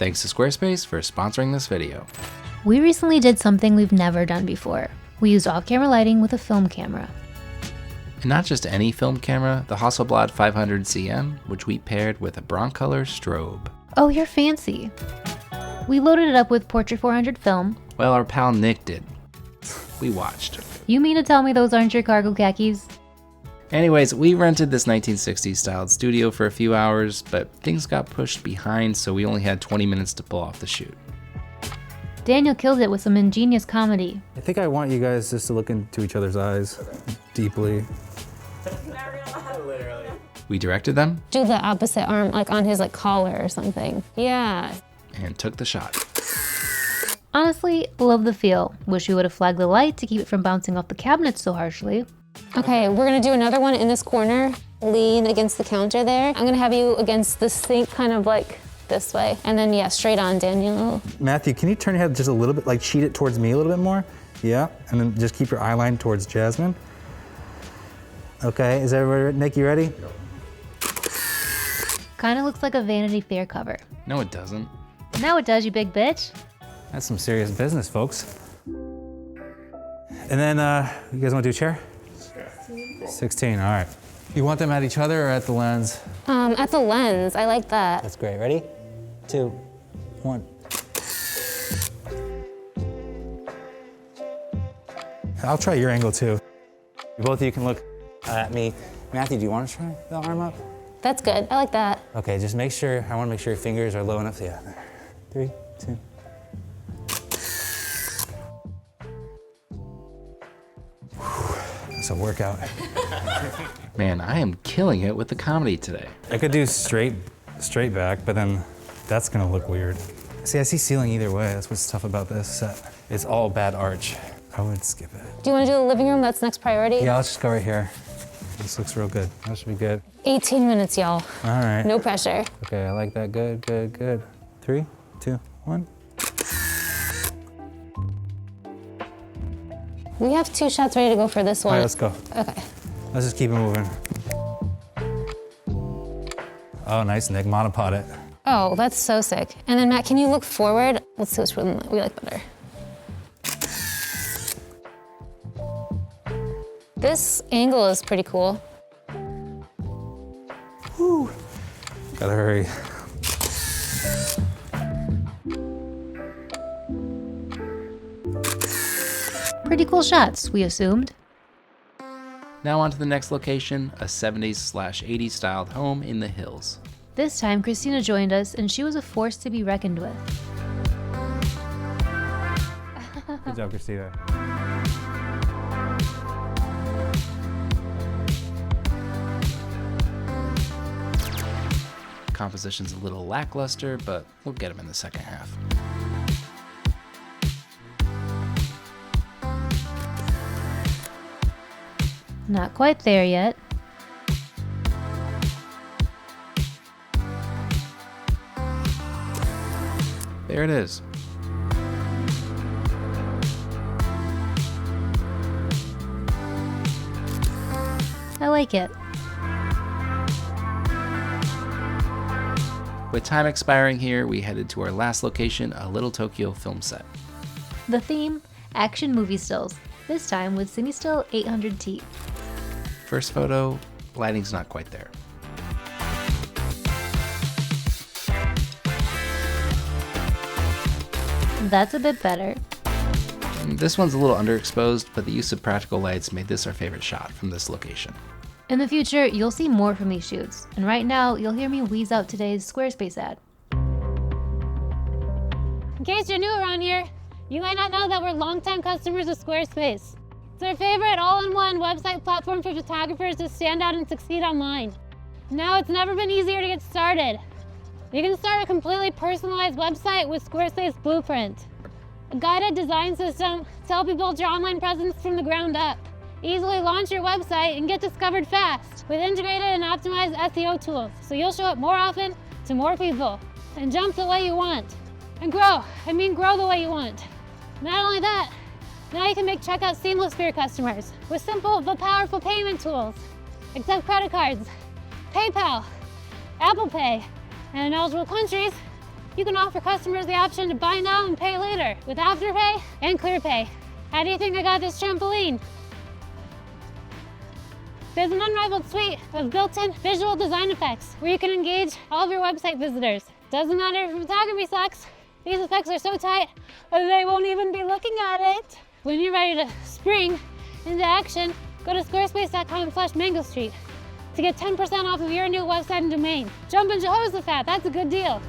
Thanks to Squarespace for sponsoring this video. We recently did something we've never done before. We used off-camera lighting with a film camera. And not just any film camera, the Hasselblad 500C, which we paired with a Broncolor strobe. Oh, you're fancy. We loaded it up with Portra 400 film. Well, our pal Nick did. We watched. You mean to tell me those aren't your cargo khakis? Anyways, we rented this 1960s styled studio for a few hours, but things got pushed behind, so we only had 20 minutes to pull off the shoot. Daniel killed it with some ingenious comedy. I think I want you guys just to look into each other's eyes deeply. We directed them. Do the opposite arm, like on his collar or something. Yeah. And took the shot. Honestly, love the feel. Wish we would have flagged the light to keep it from bouncing off the cabinet so harshly. Okay, we're gonna do another one in this corner. Lean against the counter there. I'm gonna have you against the sink, kind of like this way. And then, yeah, straight on, Daniel. Matthew, can you turn your head just a little bit, like cheat it towards me a little bit more? Yeah, and then just keep your eye line towards Jasmine. Okay, is everybody, Nick, you ready? Kinda looks like a Vanity Fair cover. No, it doesn't. Now it does, you big bitch. That's some serious business, folks. And then, you guys wanna do a chair? 16, all right. You want them at each other or at the lens? At the lens, I like that. That's great, ready? 2, 1. I'll try your angle too. Both of you can look at me. Matthew, do you want to try the arm up? That's good, I like that. Okay, just make sure, I want to make sure your fingers are low enough. Yeah, there. 3, 2. It's a workout. Man, I am killing it with the comedy today. I could do straight back, but then that's gonna look weird. See, I see ceiling either way. That's what's tough about this set. It's all bad arch. I would skip it. Do you want to do the living room? That's next priority? Yeah, let's just go right here. This looks real good. That should be good. 18 minutes, y'all. All right. No pressure. Okay, I like that. Good, good, good. 3, 2, 1. We have 2 shots ready to go for this one. All right, let's go. Okay. Let's just keep it moving. Oh, nice, Nick. Monopod it. Oh, that's so sick. And then Matt, can you look forward? Let's see which one we like better. This angle is pretty cool. Whew. Gotta hurry. Pretty cool shots, we assumed. Now on to the next location, a 70s/80s styled home in the hills. This time, Christina joined us, and she was a force to be reckoned with. Good job, Christina. Composition's a little lackluster, but we'll get them in the second half. Not quite there yet. There it is. I like it. With time expiring here, we headed to our last location, a Little Tokyo film set. The theme, action movie stills, this time with Cinestill 800T. First photo, lighting's not quite there. That's a bit better. This one's a little underexposed, but the use of practical lights made this our favorite shot from this location. In the future, you'll see more from these shoots, and right now, you'll hear me wheeze out today's Squarespace ad. In case you're new around here, you might not know that we're longtime customers of Squarespace. It's our favorite all-in-one website platform for photographers to stand out and succeed online. Now it's never been easier to get started. You can start a completely personalized website with Squarespace Blueprint, a guided design system to help you build your online presence from the ground up. Easily launch your website and get discovered fast with integrated and optimized SEO tools, so you'll show up more often to more people and jump the way you want. And grow the way you want. Not only that, now you can make checkout seamless for your customers with simple but powerful payment tools. Accept credit cards, PayPal, Apple Pay, and in eligible countries, you can offer customers the option to buy now and pay later with Afterpay and ClearPay. How do you think I got this trampoline? There's an unrivaled suite of built-in visual design effects where you can engage all of your website visitors. Doesn't matter if photography sucks, these effects are so tight that they won't even be looking at it. When you're ready to spring into action, go to squarespace.com/Mango Street to get 10% off of your new website and domain. Jump in Jehoshaphat, that's a good deal.